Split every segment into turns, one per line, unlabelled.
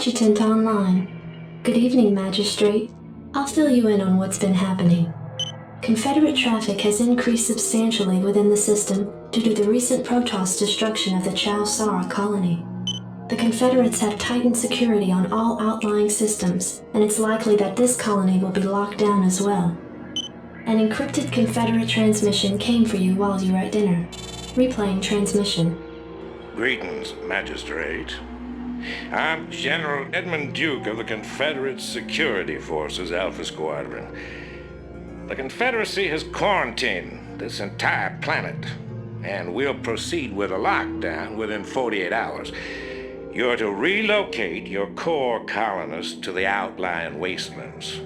Adjutant online. Good evening, Magistrate. I'll fill you in on what's been happening. Confederate traffic has increased substantially within the system due to the recent Protoss destruction of the Chow Sara colony. The Confederates have tightened security on all outlying systems, and it's likely that this colony will be locked down as well. An encrypted Confederate transmission came for you while you were at dinner. Replaying transmission.
Greetings, Magistrate. I'm General Edmund Duke of the Confederate Security Forces Alpha Squadron. The Confederacy has quarantined this entire planet, and we'll proceed with a lockdown within 48 hours. You're to relocate your core colonists to the outlying wastelands.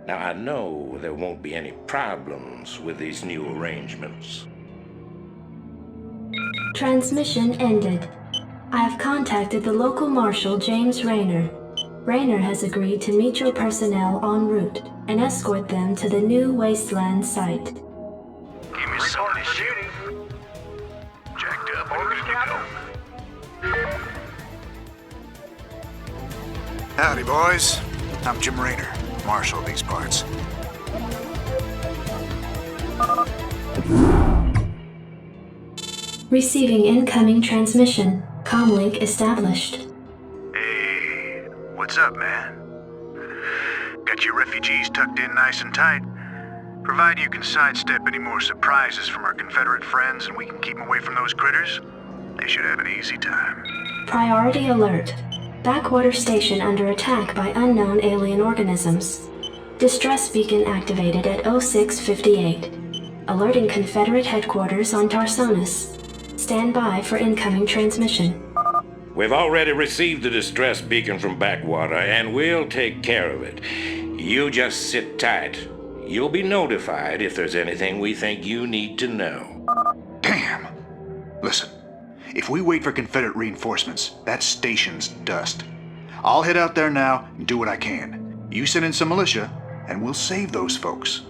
Now, I know there won't be any problems with these new arrangements.
Transmission ended. I have contacted the local marshal, James Raynor. Raynor has agreed to meet your personnel en route and escort them to the new wasteland site.
Give me something to shoot. Jacked up and good to go.
Howdy, boys. I'm Jim Raynor, marshal of these parts.
Receiving incoming transmission. Comlink established.
Hey, what's up, man? Got your refugees tucked in nice and tight? Provided you can sidestep any more surprises from our Confederate friends and we can keep them away from those critters, they should have an easy time.
Priority alert. Backwater station under attack by unknown alien organisms. Distress beacon activated at 0658. Alerting Confederate headquarters on Tarsonis. Stand by for incoming transmission.
We've already received the distress beacon from Backwater, and we'll take care of it. You just sit tight. You'll be notified if there's anything we think you need to know.
Damn! Listen, if we wait for Confederate reinforcements, that station's dust. I'll head out there now and do what I can. You send in some militia, and we'll save those folks.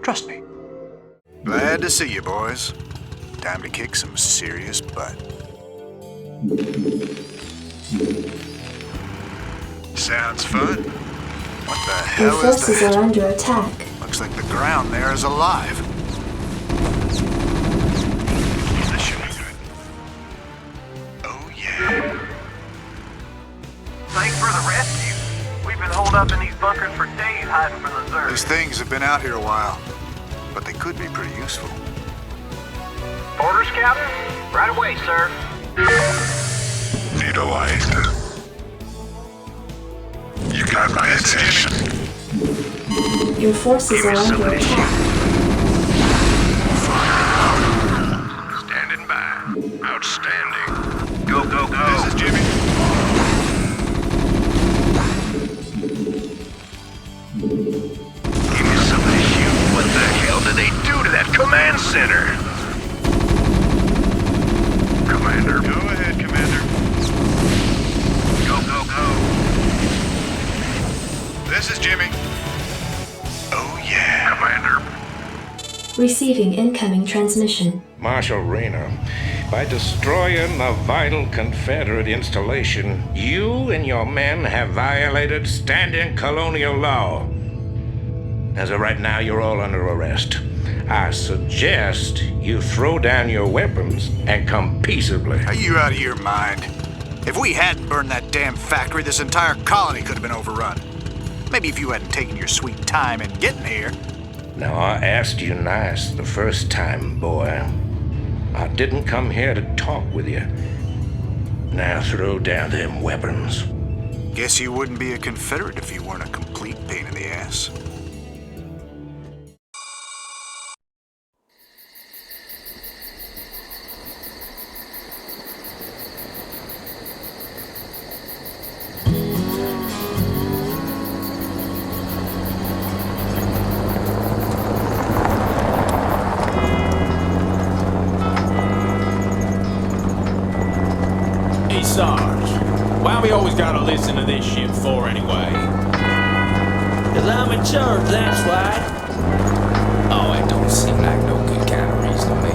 Trust me. Glad to see you, boys. Time to kick some serious butt. Sounds fun. What the
Your
hell is
forces
that?
are under attack.
Looks like the ground there is alive. This should be good. Oh yeah.
Thanks for the rescue. We've been holed up in these bunkers for days hiding from the Zerg.
These things have been out here a while, but they could be pretty useful.
Order scouting? Right away, sir.
Need a light? You got my attention.
Your forces are under attack.
Standing by. Outstanding.
Go, go, go.
This is Jimmy.
Give me something to shoot. What the hell did they do to that command center? Commander.
Go ahead, Commander.
Go, go, go.
This is Jimmy. Oh yeah.
Commander.
Receiving incoming transmission.
Marshal Raynor, by destroying the vital Confederate installation, you and your men have violated standing colonial law. As of right now, you're all under arrest. I suggest you throw down your weapons and come peaceably.
Are you out of your mind? If we hadn't burned that damn factory, this entire colony could have been overrun. Maybe if you hadn't taken your sweet time in getting here.
Now, I asked you nice the first time, boy. I didn't come here to talk with you. Now throw down them weapons.
Guess you wouldn't be a Confederate if you weren't a complete pain in the ass.
Hey, Sarge, why we always gotta listen to this shit for anyway?
'Cause I'm in charge, that's why.
Oh, it don't seem like no good kind of reason to me.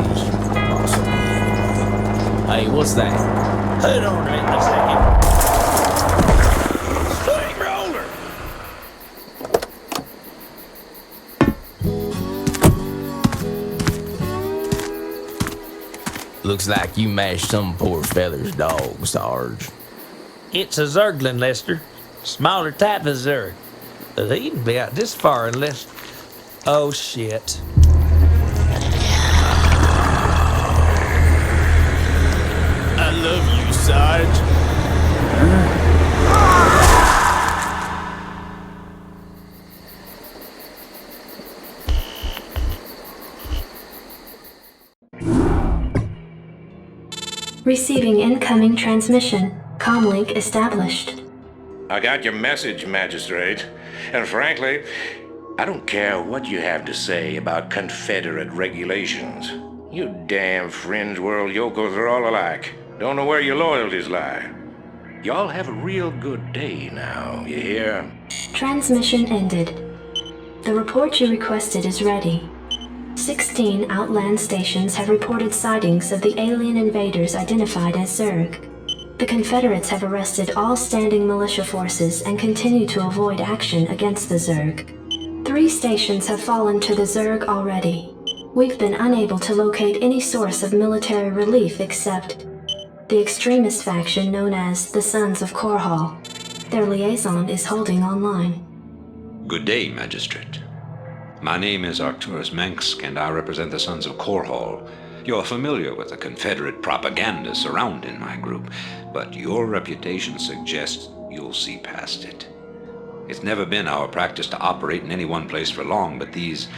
Possibly anyway. Hey, what's that?
Hold on right a second.
Looks like you mashed some poor feller's dog, Sarge.
It's a Zerglin, Lester. Smaller type of Zerg. They can be out this far unless... Oh, shit.
I love you, Sarge.
Receiving incoming transmission. Comlink established.
I got your message, Magistrate. And frankly, I don't care what you have to say about Confederate regulations. You damn fringe world yokels are all alike. Don't know where your loyalties lie. Y'all have a real good day now, you hear?
Transmission ended. The report you requested is ready. 16 outland stations have reported sightings of the alien invaders identified as Zerg. The Confederates have arrested all standing militia forces and continue to avoid action against the Zerg. 3 stations have fallen to the Zerg already. We've been unable to locate any source of military relief except the extremist faction known as the Sons of Korhal. Their liaison is holding online.
Good day, Magistrate. My name is Arcturus Mengsk, and I represent the Sons of Korhal. You're familiar with the Confederate propaganda surrounding my group, but your reputation suggests you'll see past it. It's never been our practice to operate in any one place for long, but these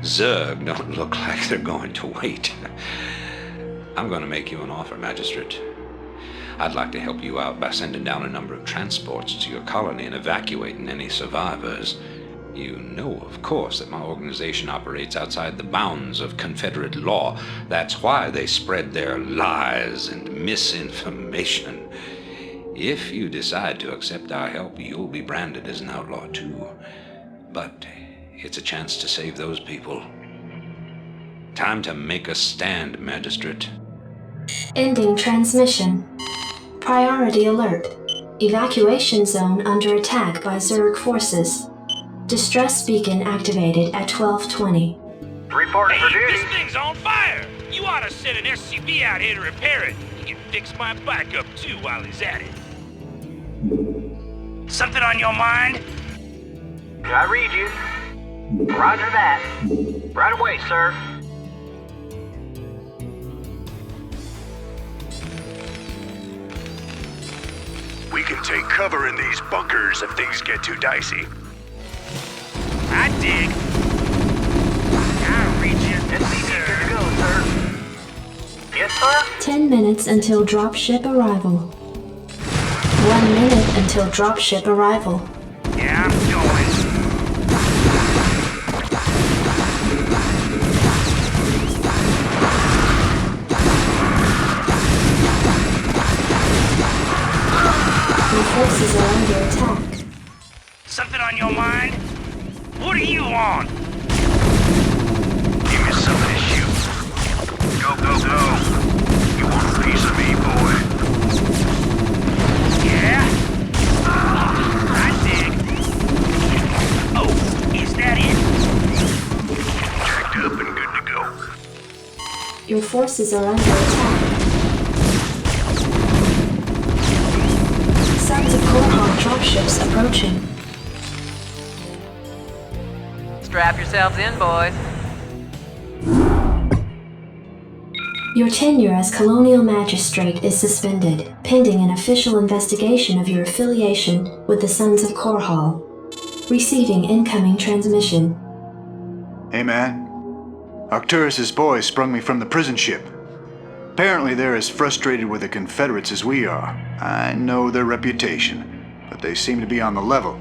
Zerg don't look like they're going to wait. I'm going to make you an offer, Magistrate. I'd like to help you out by sending down a number of transports to your colony and evacuating any survivors. You know, of course, that my organization operates outside the bounds of Confederate law. That's why they spread their lies and misinformation. If you decide to accept our help, you'll be branded as an outlaw too. But it's a chance to save those people. Time to make a stand, Magistrate.
Ending transmission. Priority alert. Evacuation zone under attack by Zerg forces. Distress beacon activated at 12:20.
Reporting for duty.
This thing's on fire! You ought to send an SCV out here to repair it. He can fix my bike up too while he's at it. Something on your mind?
I read you. Roger that. Right away, sir.
We can take cover in these bunkers if things get too dicey.
I dig. I'll reach you.
SCV good to go, sir. Yes, sir?
10 minutes until dropship arrival. 1 minute until dropship arrival.
Yeah, I'm going.
Your forces are under attack.
Something on your mind? What are you on?
Give me something to shoot. Go, go, go. You want a piece of me, boy?
Yeah? I dig. Oh, is that it?
Jacked up and good to go.
Your forces are under attack. Sons of Korhal dropships approaching.
Strap yourselves in, boys.
Your tenure as Colonial Magistrate is suspended, pending an official investigation of your affiliation with the Sons of Korhal. Receiving incoming transmission.
Hey, man. Arcturus's boys sprung me from the prison ship. Apparently they're as frustrated with the Confederates as we are. I know their reputation, but they seem to be on the level.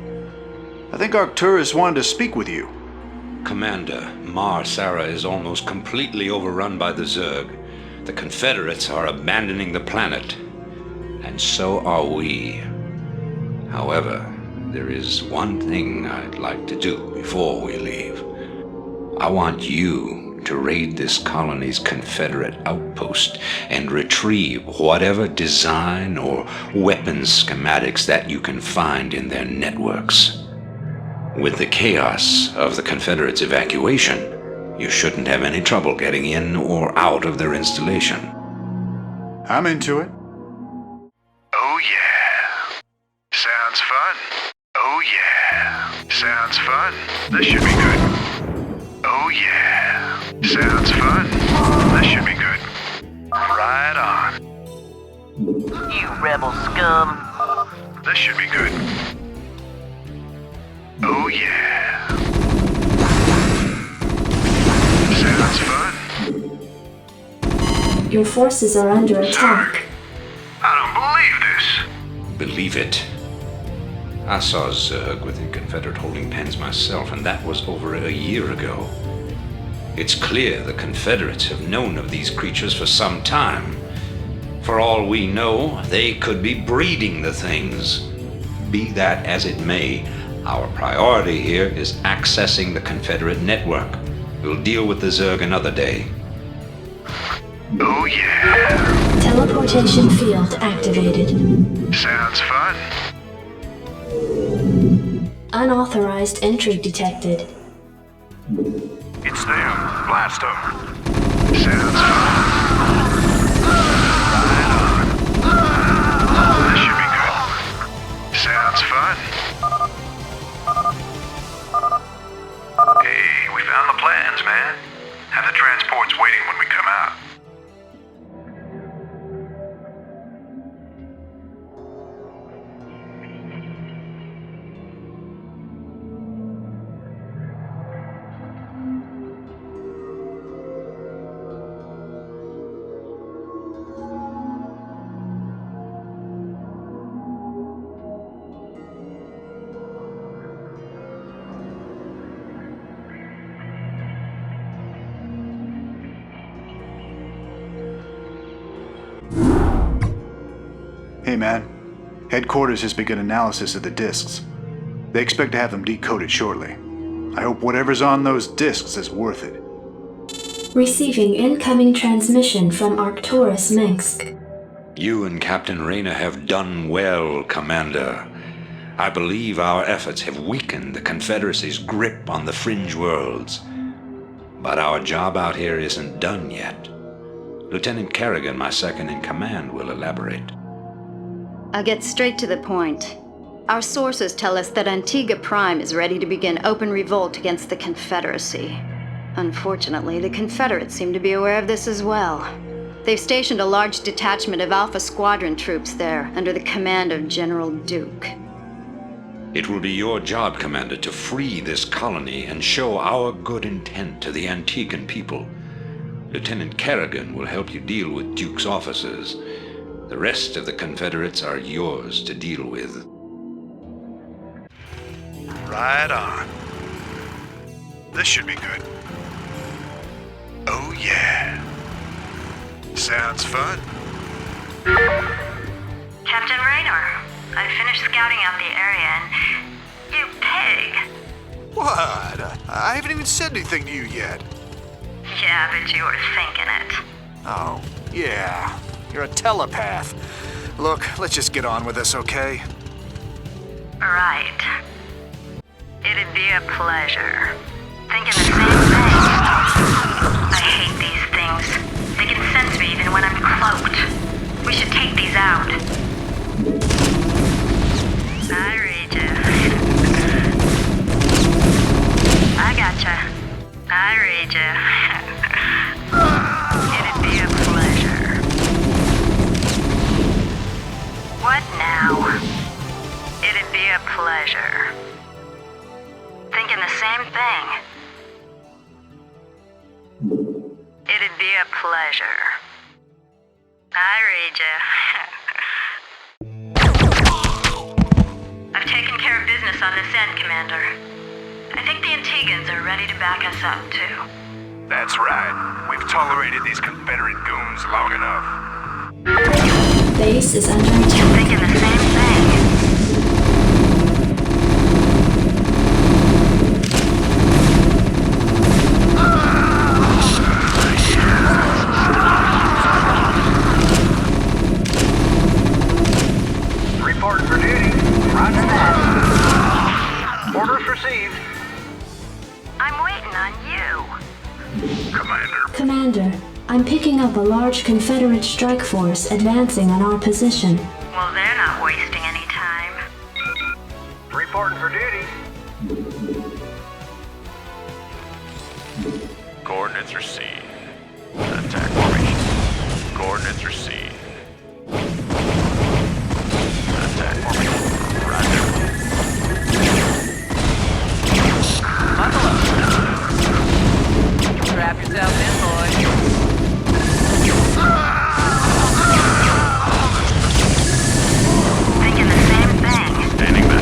I think Arcturus wanted to speak with you.
Commander, Mar Sara is almost completely overrun by the Zerg. The Confederates are abandoning the planet, and so are we. However, there is one thing I'd like to do before we leave. I want you to raid this colony's Confederate outpost and retrieve whatever design or weapons schematics that you can find in their networks. With the chaos of the Confederates' evacuation, you shouldn't have any trouble getting in or out of their installation.
I'm into it.
Oh yeah. Sounds fun. Oh yeah. Sounds fun. This should be good. Oh yeah. Sounds fun. This should be good. Right on.
You rebel scum.
This should be good. Oh yeah. Sounds fun.
Your forces are under attack.
I don't believe this.
Believe it. I saw Zerg within Confederate holding pens myself, and that was over a year ago. It's clear the Confederates have known of these creatures for some time. For all we know, they could be breeding the things. Be that as it may, our priority here is accessing the Confederate network. We'll deal with the Zerg another day.
Oh yeah.
Teleportation field activated.
Sounds fun.
Unauthorized entry detected.
It's them. Blast them. Sounds fun. Right on. This should be good. Sounds fun. Hey, we found the plans, man. Have the transports waiting when we come out.
Hey man, headquarters has begun analysis of the discs. They expect to have them decoded shortly. I hope whatever's on those discs is worth it.
Receiving incoming transmission from Arcturus Mengsk.
You and Captain Raynor have done well, Commander. I believe our efforts have weakened the Confederacy's grip on the fringe worlds. But our job out here isn't done yet. Lieutenant Kerrigan, my second in command, will elaborate.
I'll get straight to the point. Our sources tell us that Antigua Prime is ready to begin open revolt against the Confederacy. Unfortunately, the Confederates seem to be aware of this as well. They've stationed a large detachment of Alpha Squadron troops there under the command of General Duke.
It will be your job, Commander, to free this colony and show our good intent to the Antiguan people. Lieutenant Kerrigan will help you deal with Duke's officers. The rest of the Confederates are yours to deal with.
Right on. This should be good. Oh yeah. Sounds fun.
Captain Raynor, I finished scouting out the area and... You pig!
What? I haven't even said anything to you yet.
Yeah, but you were thinking it.
Oh, yeah. You're a telepath. Look, let's just get on with this, okay?
Right. It'd be a pleasure. Thinking the same thing. I hate these things. They can sense me even when I'm cloaked. We should take these out. I read you. I gotcha. I read you. It'd be a pleasure. What now? It'd be a pleasure. Thinking the same thing. It'd be a pleasure. I read you. I've taken care of business on this end, Commander. I think the Antigans are ready to back us up, too.
That's right. We've tolerated these Confederate goons long enough.
Base is under attack.
Thinking the same thing.
Report for duty. Roger that. Orders received.
I'm waiting on you.
Commander.
Commander, I'm picking up a large Confederate strike force advancing on our position.
Well, they're not wasting any time.
Reporting for duty.
Coordinates received. Attack formation. Coordinates received. Attack formation. Roger.
Buckle up. Strap yourself in, boy.
Thinking the same thing.
Standing by.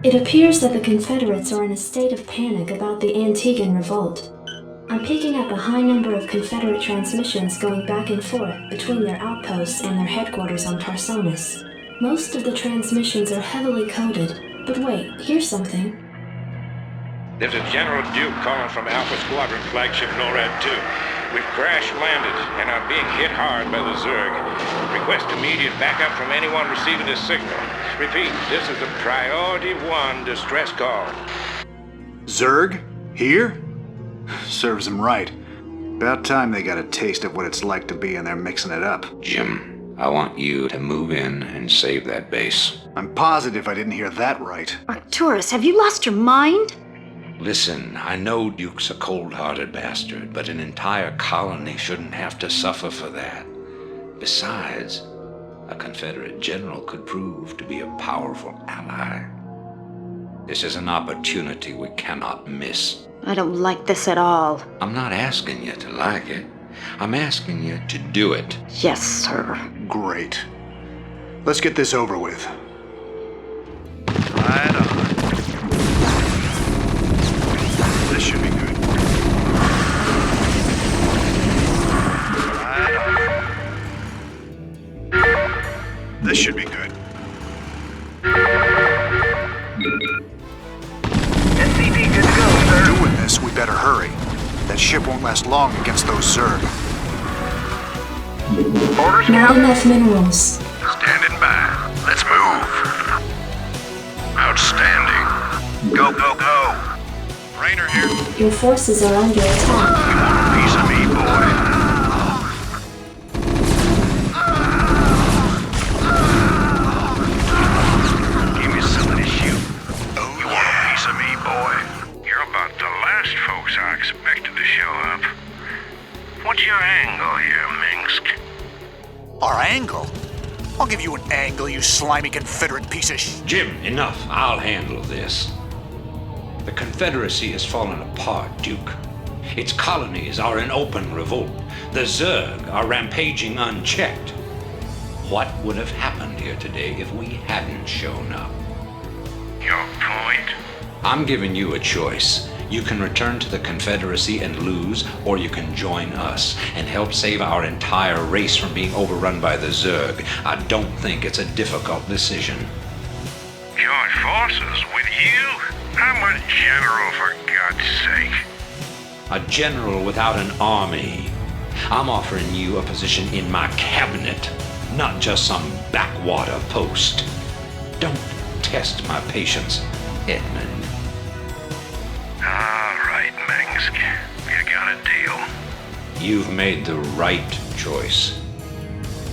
It appears that the Confederates are in a state of panic about the Antiguan revolt. I'm picking up a high number of Confederate transmissions going back and forth between their outposts and their headquarters on Tarsonis. Most of the transmissions are heavily coded, but wait, here's something.
This is General Duke calling from Alpha Squadron Flagship NORAD 2. We've crash-landed and are being hit hard by the Zerg. Request immediate backup from anyone receiving this signal. Repeat, this is a Priority 1 distress call.
Zerg? Here? Serves them right. About time they got a taste of what it's like to be in there mixing it up.
Jim, I want you to move in and save that base.
I'm positive I didn't hear that right.
Arcturus, have you lost your mind?
Listen, I know Duke's a cold-hearted bastard, but an entire colony shouldn't have to suffer for that. Besides, a Confederate general could prove to be a powerful ally. This is an opportunity we cannot miss.
I don't like this at all.
I'm not asking you to like it. I'm asking you to do it.
Yes, sir.
Great. Let's get this over with.
Right on. This should be good. Right on. This should be good.
SCP good to go, sir.
Doing this, we better hurry. That ship won't last long against those Zerg.
Orders,
Not
Captain?
enough minerals.
Standing by. Let's move. Outstanding. Go, go, go. Raynor here.
Your forces are under attack.
You want a piece of me, boy? Give me something to shoot. Oh, you want a piece of me, boy? You're about the last folks I expected to show up. What's your angle here, Mengsk?
Our angle? I'll give you an angle, you slimy Confederate piece of sh...
Jim, enough. I'll handle this. The Confederacy has fallen apart, Duke. Its colonies are in open revolt. The Zerg are rampaging unchecked. What would have happened here today if we hadn't shown up?
Your point?
I'm giving you a choice. You can return to the Confederacy and lose, or you can join us and help save our entire race from being overrun by the Zerg. I don't think it's a difficult decision.
Join forces with you? I'm a general, for God's sake.
A general without an army. I'm offering you a position in my cabinet, not just some backwater post. Don't test my patience, Edmund.
All right, Mengsk. You got a deal.
You've made the right choice,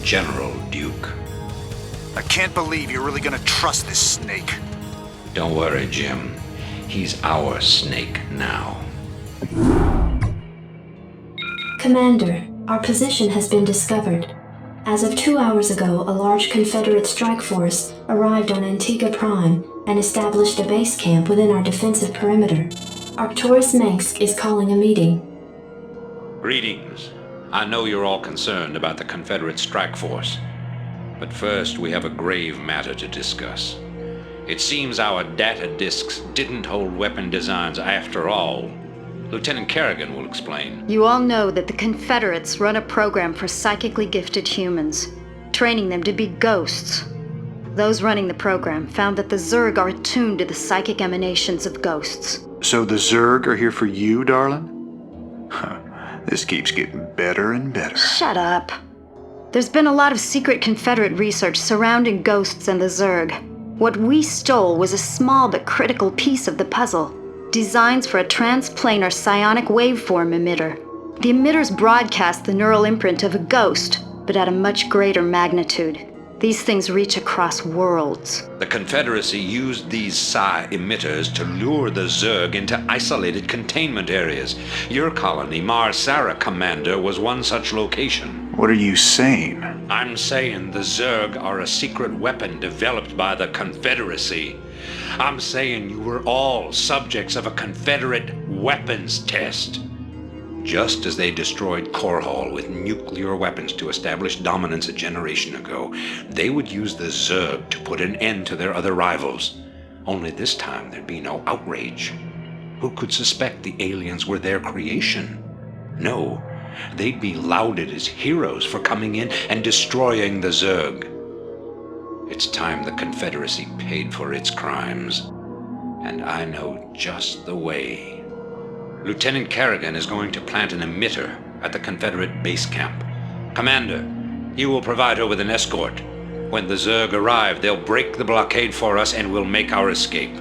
General Duke.
I can't believe you're really gonna trust this snake.
Don't worry, Jim. He's our snake now.
Commander, our position has been discovered. As of 2 hours ago, a large Confederate strike force arrived on Antigua Prime and established a base camp within our defensive perimeter. Arcturus Mengsk is calling a meeting.
Greetings. I know you're all concerned about the Confederate strike force. But first, we have a grave matter to discuss. It seems our data disks didn't hold weapon designs after all. Lieutenant Kerrigan will explain.
You all know that the Confederates run a program for psychically gifted humans, training them to be ghosts. Those running the program found that the Zerg are attuned to the psychic emanations of ghosts.
So the Zerg are here for you, darling? Huh. This keeps getting better and better.
Shut up. There's been a lot of secret Confederate research surrounding ghosts and the Zerg. What we stole was a small but critical piece of the puzzle. Designs for a transplanar psionic waveform emitter. The emitters broadcast the neural imprint of a ghost, but at a much greater magnitude. These things reach across worlds.
The Confederacy used these psi emitters to lure the Zerg into isolated containment areas. Your colony, Mar-Sara Commander, was one such location.
What are you saying?
I'm saying the Zerg are a secret weapon developed by the Confederacy. I'm saying you were all subjects of a Confederate weapons test. Just as they destroyed Core Hall with nuclear weapons to establish dominance a generation ago, they would use the Zerg to put an end to their other rivals. Only this time there'd be no outrage. Who could suspect the aliens were their creation? No, they'd be lauded as heroes for coming in and destroying the Zerg. It's time the Confederacy paid for its crimes. And I know just the way. Lieutenant Kerrigan is going to plant an emitter at the Confederate base camp. Commander, you will provide her with an escort. When the Zerg arrive, they'll break the blockade for us and we'll make our escape.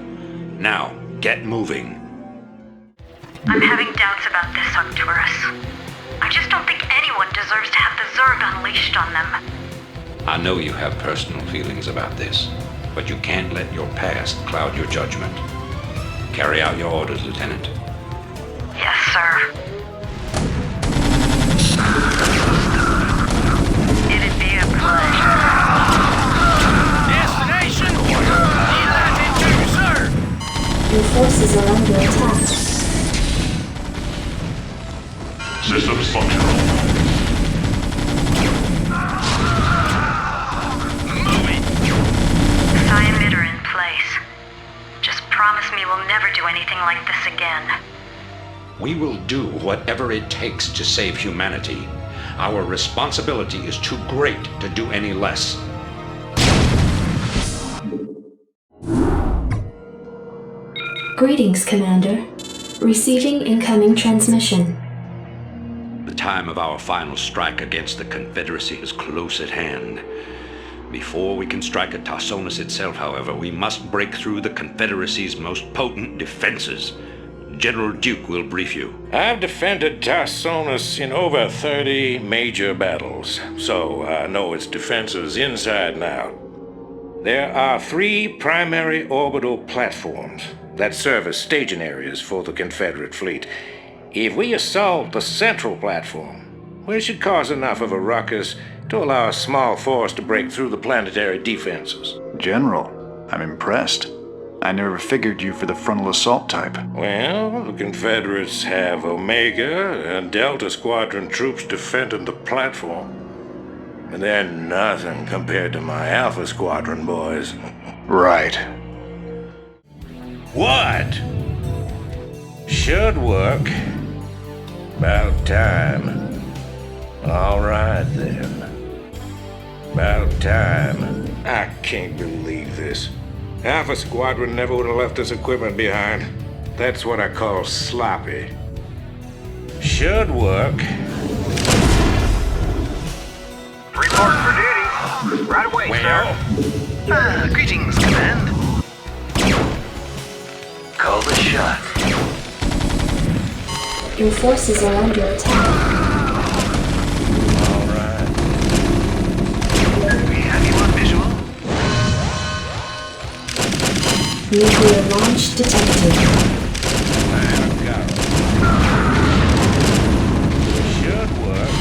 Now, get moving.
I'm having doubts about this, Arcturus. I just don't think anyone deserves to have the Zerg unleashed on them.
I know you have personal feelings about this, but you can't let your past cloud your judgment. Carry out your orders, Lieutenant.
Yes, sir. It'd be a pleasure.
Destination! Landing to sir!
Your forces are under attack.
Systems functional.
Psi emitter in place. Just promise me we'll never do anything like this again.
We will do whatever it takes to save humanity. Our responsibility is too great to do any less.
Greetings, Commander. Receiving incoming transmission.
The time of our final strike against the Confederacy is close at hand. Before we can strike at Tarsonis itself, however, we must break through the Confederacy's most potent defenses. General Duke will brief you.
I've defended Tarsonis in over 30 major battles, so I know its defenses inside and out. There are 3 primary orbital platforms that serve as staging areas for the Confederate fleet. If we assault the central platform, we should cause enough of a ruckus to allow a small force to break through the planetary defenses.
General, I'm impressed. I never figured you for the frontal assault type.
Well, the Confederates have Omega and Delta Squadron troops defending the platform. And they're nothing compared to my Alpha Squadron boys.
Right.
What? Should work. About time. All right, then. About time. I can't believe this. Alpha Squadron never would have left this equipment behind. That's what I call sloppy. Should work.
Report for duty. Right away, sir. Greetings, Command. Call the shot.
Your forces are under attack.
All right.
We have you on visual.
Nuclear launch detected.
I've got it. Should work.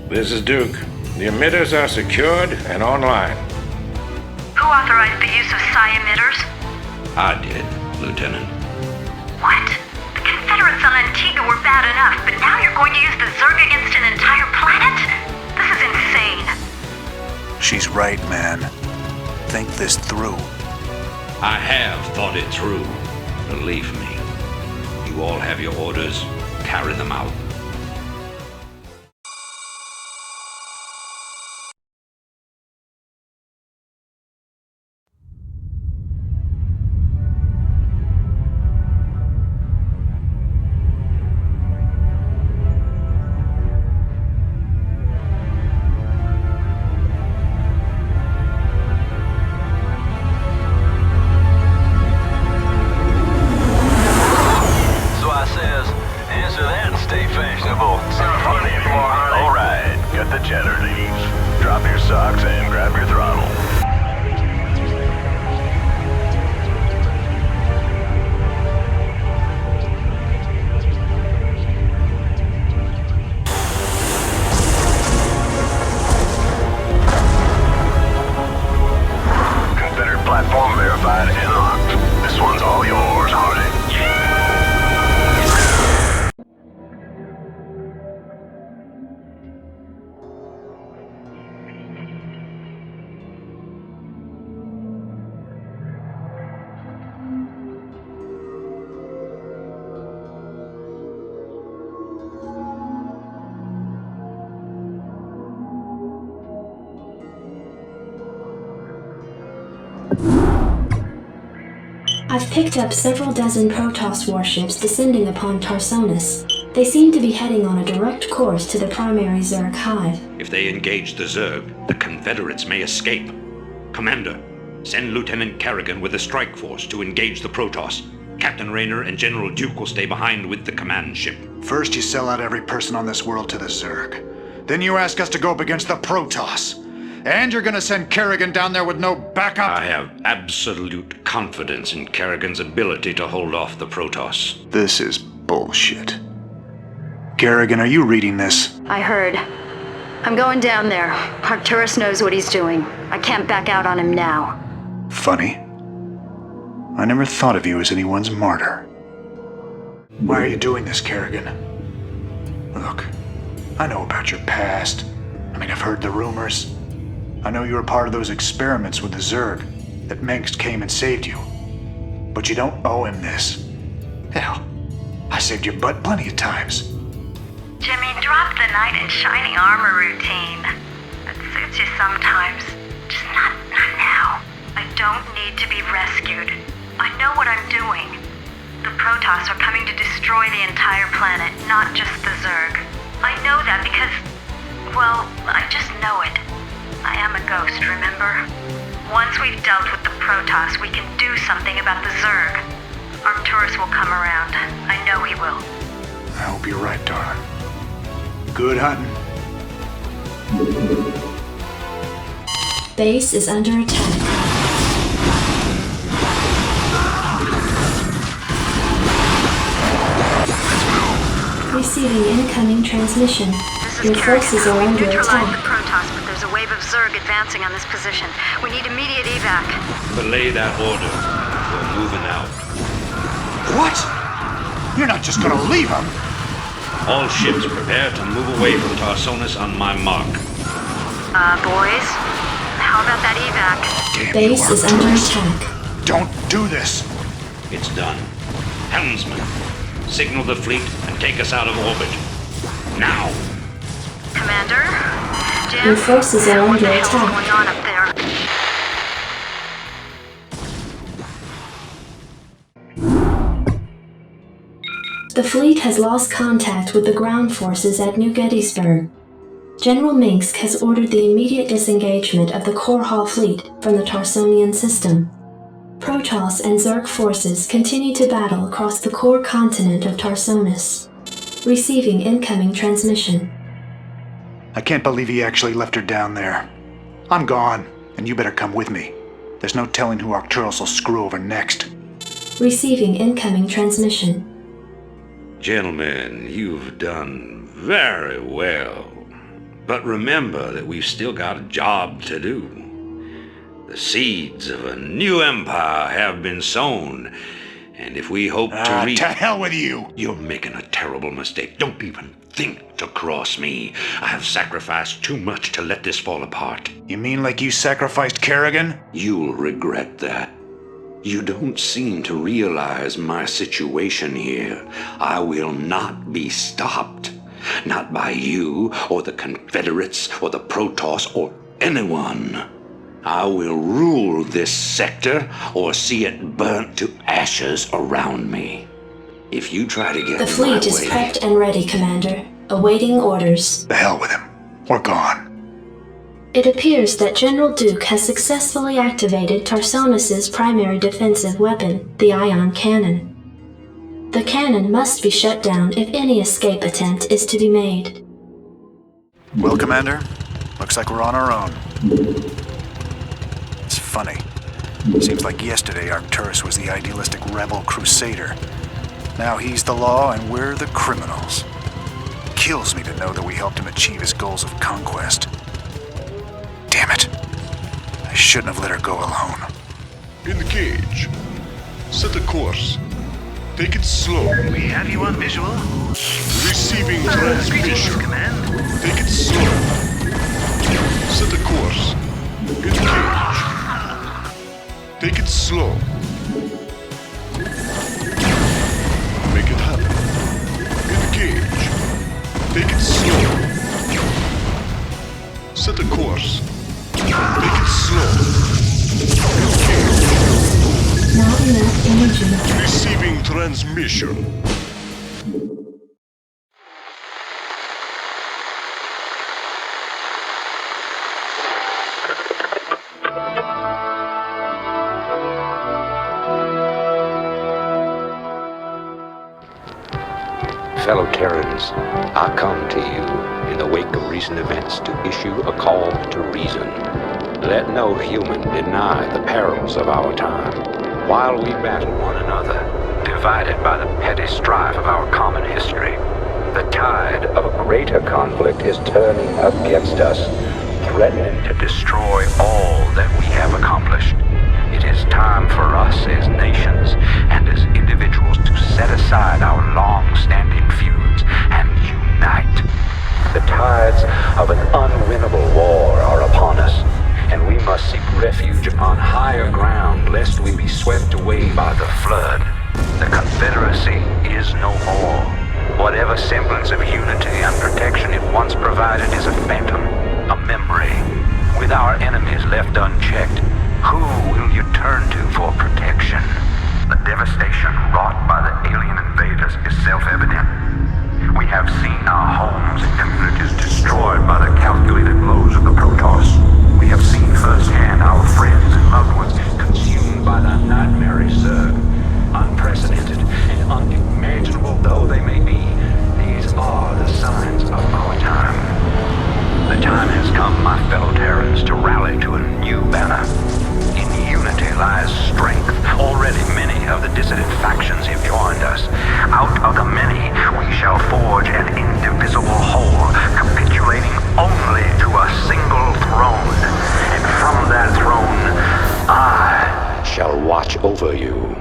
This is Duke. The emitters are secured and online.
Who authorized the use of psi emitters?
I did, Lieutenant.
What? The Confederates on Antigua were bad enough, but now you're going to use the Zerg against an entire planet? This is insane.
She's right, man. Think this through.
I have thought it through. Believe me. You all have your orders. Carry them out.
I've picked up several dozen Protoss warships descending upon Tarsonis. They seem to be heading on a direct course to the primary Zerg hive.
If they engage the Zerg, the Confederates may escape. Commander, send Lieutenant Kerrigan with a strike force to engage the Protoss. Captain Raynor and General Duke will stay behind with the command ship.
First you sell out every person on this world to the Zerg. Then you ask us to go up against the Protoss. And you're gonna send Kerrigan down there with no backup?
I have absolute confidence in Kerrigan's ability to hold off the Protoss.
This is bullshit. Kerrigan, are you reading this?
I heard. I'm going down there. Arcturus knows what he's doing. I can't back out on him now.
Funny. I never thought of you as anyone's martyr. Why are you doing this, Kerrigan? Look, I know about your past. I've heard the rumors. I know you were part of those experiments with the Zerg, that Mengsk came and saved you. But you don't owe him this. Hell, I saved your butt plenty of times.
Jimmy, drop the knight in shiny armor routine. It suits you sometimes. Just not now. I don't need to be rescued. I know what I'm doing. The Protoss are coming to destroy the entire planet, not just the Zerg. I know that because, well, I just know it. I am a ghost, remember? Once we've dealt with the Protoss, we can do something about the Zerg. Arcturus will come around. I know he will.
I hope you're right, darling. Good hunting.
Base is under attack. Receiving incoming transmission. Your forces are under attack.
The Protoss, but there's a wave of Zerg advancing on this position. We need immediate evac.
Belay that order. We're moving out.
What? You're not just gonna leave him?
All ships prepare to move away from Tarsonis on my mark.
Boys? How about that evac?
Damn,
Base
you
is under
Arcturus.
attack.
Don't do this.
It's done. Helmsman, signal the fleet and take us out of orbit. Now!
Commander? Jim?
Your forces are
What
under
the hell's
attack.
going on up there?
The fleet has lost contact with the ground forces at New Gettysburg. General Mengsk has ordered the immediate disengagement of the Korhal fleet from the Tarsonian system. Protoss and Zerg forces continue to battle across the core continent of Tarsonis. Receiving incoming transmission.
I can't believe he actually left her down there. I'm gone, and you better come with me. There's no telling who Arcturus will screw over next.
Receiving incoming transmission.
Gentlemen, you've done very well. But remember that we've still got a job to do. The seeds of a new empire have been sown, And if we hope to reach...
To hell with you!
You're making a terrible mistake. Don't even think to cross me. I have sacrificed too much to let this fall apart.
You mean like you sacrificed Kerrigan?
You'll regret that. You don't seem to realize my situation here. I will not be stopped. Not by you, or the Confederates, or the Protoss, or anyone. I will rule this sector, or see it burnt to ashes around me. If you try to get
The
in
fleet
my
is
way...
prepped and ready, Commander, awaiting orders.
The hell with him. We're gone.
It appears that General Duke has successfully activated Tarsonis' primary defensive weapon, the ion cannon. The cannon must be shut down if any escape attempt is to be made.
Well, Commander, looks like we're on our own. It's funny. Seems like yesterday Arcturus was the idealistic rebel crusader. Now he's the law and we're the criminals. Kills me to know that we helped him achieve his goals of conquest. Damn it. I shouldn't have let her go alone.
Engage. Set a course. Take it slow.
We have you on visual.
Receiving transmission.
Command.
Take it slow. Set a course. Engage. Take it slow. Make it happen. Engage. Take it slow. Set a course. Take it slow. Engage.
Not enough energy.
Receiving transmission.
Fellow Terrans, I come to you in the wake of recent events to issue a call to reason. Let no human deny the perils of our time. While we battle one another, divided by the petty strife of our common history, the tide of a greater conflict is turning against us, threatening to destroy all that we have accomplished. It is time for us as nations and as individuals to set aside our long-standing feuds and unite. The tides of an unwinnable war are upon us, and we must seek refuge upon higher ground lest we be swept away by the flood. The Confederacy is no more. Whatever semblance of unity and protection it once provided is a phantom, a memory. With our enemies left unchecked, who will you turn to for protection? The devastation wrought by the alien invaders is self-evident. We have seen our homes and communities destroyed by the calculated blows of the Protoss. We have seen firsthand our friends and loved ones consumed by the nightmare Zerg. Unprecedented and unimaginable though they may be, these are the signs of our time. The time has come, my fellow Terrans, to rally to a new banner. In unity lies strength. Already many of the dissident factions have joined us. Out of the many, we shall forge an indivisible whole, capitulating only to a single throne. And from that throne, I shall watch over you.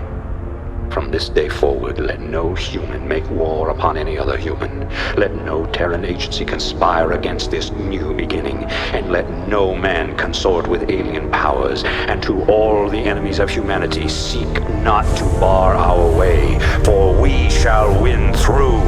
From this day forward, let no human make war upon any other human. Let no Terran agency conspire against this new beginning, and let no man consort with alien powers. And to all the enemies of humanity, seek not to bar our way, for we shall win through.